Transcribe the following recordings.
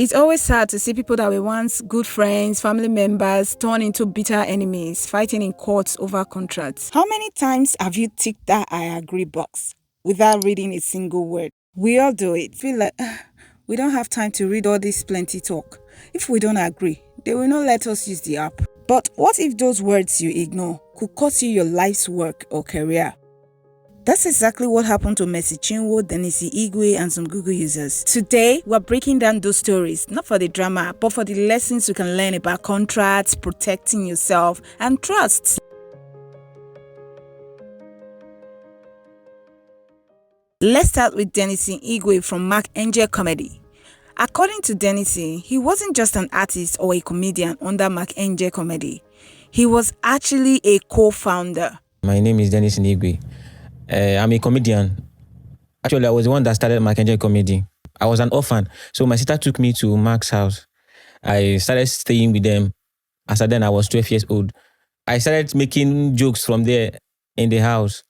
It's always sad to see people that were once good friends, family members, turn into bitter enemies, fighting in courts over contracts. How many times have you ticked that I agree box without reading a single word? We all do it. Feel like we don't have time to read all this plenty talk. If we don't agree, they will not let us use the app. But what if those words you ignore could cost you your life's work or career? That's exactly what happened to Messi Chinwo Denilson Igwe and some Google users. Today, we're breaking down those stories, not for the drama, but for the lessons you can learn about contracts, protecting yourself, and trust. Let's start with Denilson Igwe from Mark Angel Comedy. According to Denilson, he wasn't just an artist or a comedian under Mark Angel Comedy. He was actually a co-founder. My name is Denilson Igwe. I'm a comedian. Actually, I was the one that started Mark Angel Comedy. I was an orphan, so my sister took me to Mark's house. I started staying with them. As then I was 12 years old. I started making jokes from there in the house.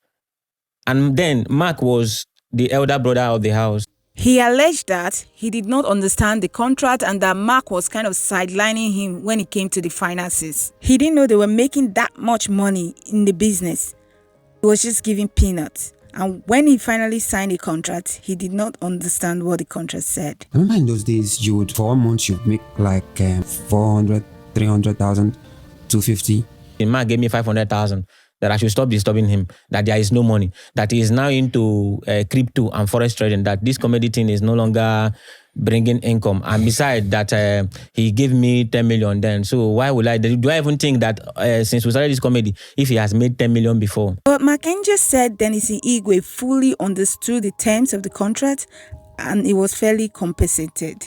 And then Mark was the elder brother of the house. He alleged that he did not understand the contract and that Mark was kind of sidelining him when it came to the finances. He didn't know they were making that much money in the business. He was just giving peanuts. And when he finally signed a contract, he did not understand what the contract said. I remember in those days, you would, for 1 month, you'd make like 400, 300,000, 250. Mark gave me 500,000 that I should stop disturbing him, that there is no money, that he is now into crypto and forex trading, that this comedy thing is no longer bringing income. And besides that, he gave me 10 million then. So why would I? Do I even think that since we started this comedy, if he has made 10 million before? But Mark Angel said Denilson Igwe fully understood the terms of the contract and he was fairly compensated.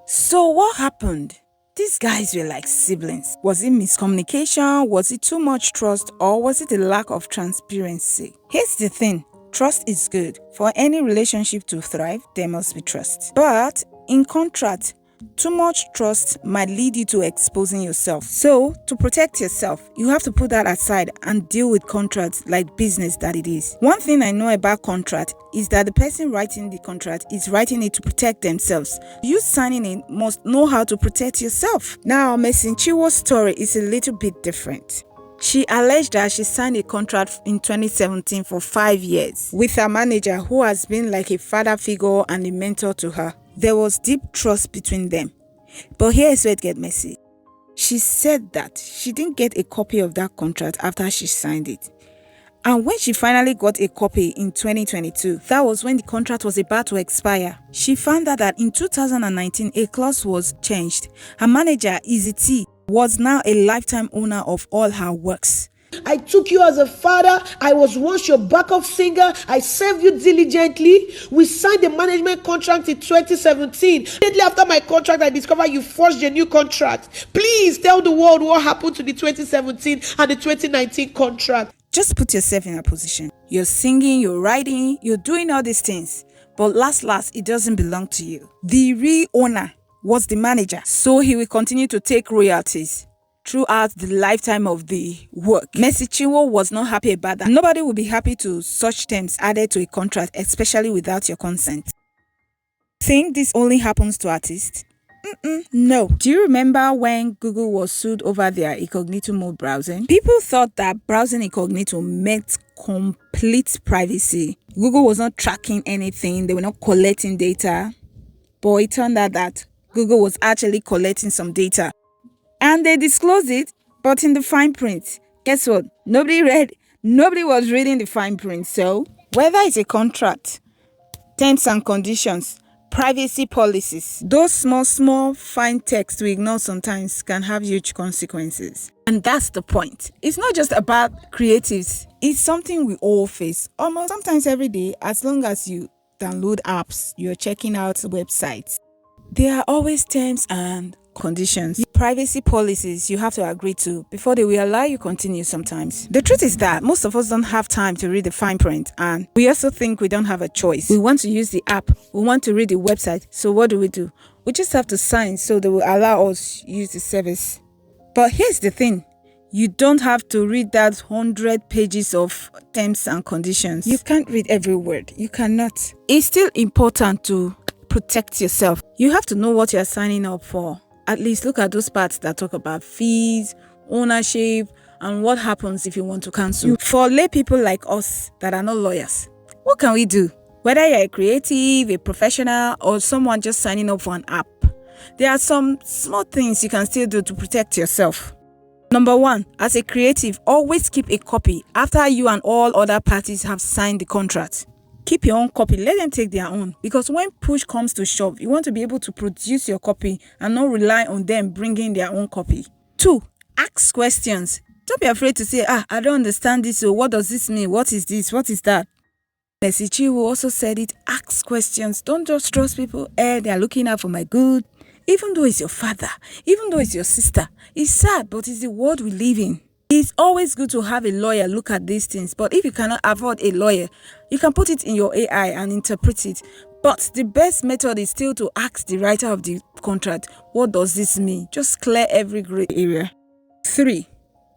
So what happened? These guys were like siblings. Was it miscommunication? Was it too much trust? Or was it a lack of transparency? Here's the thing. Trust is good. For any relationship to thrive, there must be trust. But in contrast, too much trust might lead you to exposing yourself. So, to protect yourself, you have to put that aside and deal with contracts like business that it is. One thing I know about contract is that the person writing the contract is writing it to protect themselves. You signing it must know how to protect yourself. Now, Messi Chinwo's story is a little bit different. She alleged that she signed a contract in 2017 for 5 years with her manager who has been like a father figure and a mentor to her. There was deep trust between them. But here's where it gets messy. She said that she didn't get a copy of that contract after she signed it. And when she finally got a copy in 2022, that was when the contract was about to expire. She found out that in 2019, a clause was changed. Her manager, Easy T, was now a lifetime owner of all her works. I took you as a father. I was once your backup singer. I served you diligently. We signed the management contract in 2017. Immediately after my contract, I discovered you forged a new contract. Please tell the world what happened to the 2017 and the 2019 contract. Just put yourself in a position. You're singing, you're writing, you're doing all these things. But last, it doesn't belong to you. The real owner was the manager. So he will continue to take royalties throughout the lifetime of the work. Messi Chinwo was not happy about that. Nobody will be happy to such terms added to a contract, especially without your consent. Think this only happens to artists? No. Do you remember when Google was sued over their Incognito mode browsing? People thought that browsing Incognito meant complete privacy. Google was not tracking anything. They were not collecting data. But it turned out that Google was actually collecting some data. And they disclosed it, but in the fine print. Guess what? Nobody was reading the fine print. So, whether it's a contract, terms and conditions, privacy policies, those small fine text we ignore sometimes can have huge consequences. And that's the point. It's not just about creatives. It's something we all face almost sometimes every day. As long as you download apps, you're checking out websites, there are always terms and conditions, privacy policies you have to agree to before they will allow you continue sometimes. The truth is that most of us don't have time to read the fine print, and we also think we don't have a choice. We want to use the app, we want to read the website, so what do? We just have to sign so they will allow us use the service. But here's the thing. You don't have to read that 100 pages of terms and conditions. You can't read every word. You cannot. It's still important to protect yourself. You have to know what you're signing up for. At least look at those parts that talk about fees, ownership, and what happens if you want to cancel. For lay people like us that are not lawyers, what can we do? Whether you're a creative, a professional, or someone just signing up for an app, there are some small things you can still do to protect yourself. Number 1, as a creative, always keep a copy after you and all other parties have signed the contract. Keep your own copy, let them take their own, because when push comes to shove, you want to be able to produce your copy and not rely on them bringing their own copy. 2, ask questions. Don't be afraid to say, I don't understand this, or what does this mean? What is this? What is that? Chinwo also said it, ask questions. Don't just trust people, they are looking out for my good. Even though it's your father, even though it's your sister, it's sad, but it's the world we live in. It's always good to have a lawyer look at these things, but if you cannot afford a lawyer, you can put it in your AI and interpret it. But the best method is still to ask the writer of the contract, what does this mean? Just clear every gray area. 3,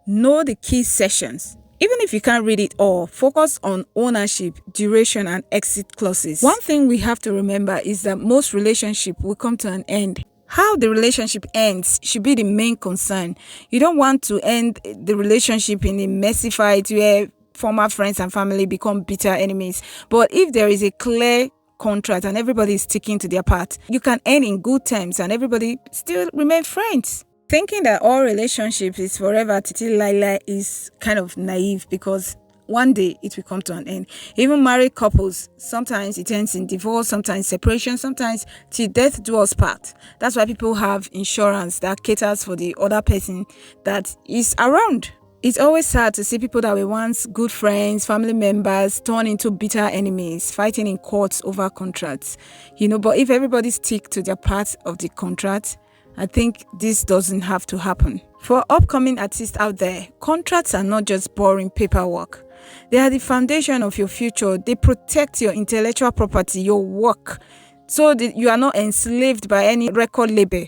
know the key sections. Even if you can't read it all, focus on ownership, duration, and exit clauses. One thing we have to remember is that most relationships will come to an end. How the relationship ends should be the main concern. You don't want to end the relationship in a messy fight where former friends and family become bitter enemies. But if there is a clear contract and everybody is sticking to their part, you can end in good terms and everybody still remain friends. Thinking that all relationships is forever titi laila is kind of naive, because one day it will come to an end. Even married couples, sometimes it ends in divorce, sometimes separation, sometimes till death do us part. That's why people have insurance that caters for the other person that is around. It's always sad to see people that were once good friends, family members, turn into bitter enemies, fighting in courts over contracts. But if everybody stick to their part of the contract, I think this doesn't have to happen. For upcoming artists out there, contracts are not just boring paperwork. They are the foundation of your future. They protect your intellectual property, your work, so that you are not enslaved by any record label.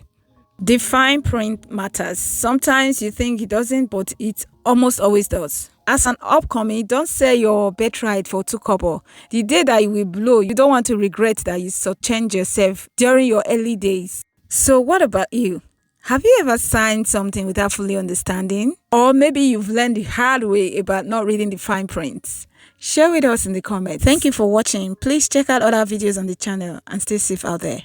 The fine print matters. Sometimes you think it doesn't, but it almost always does. As an upcoming, don't sell your birthright for 2 kobo. The day that you will blow, you don't want to regret that you shortchanged yourself during your early days. So what about you? Have you ever signed something without fully understanding? Or maybe you've learned the hard way about not reading the fine prints? Share with us in the comments. Thank you for watching. Please check out other videos on the channel and stay safe out there.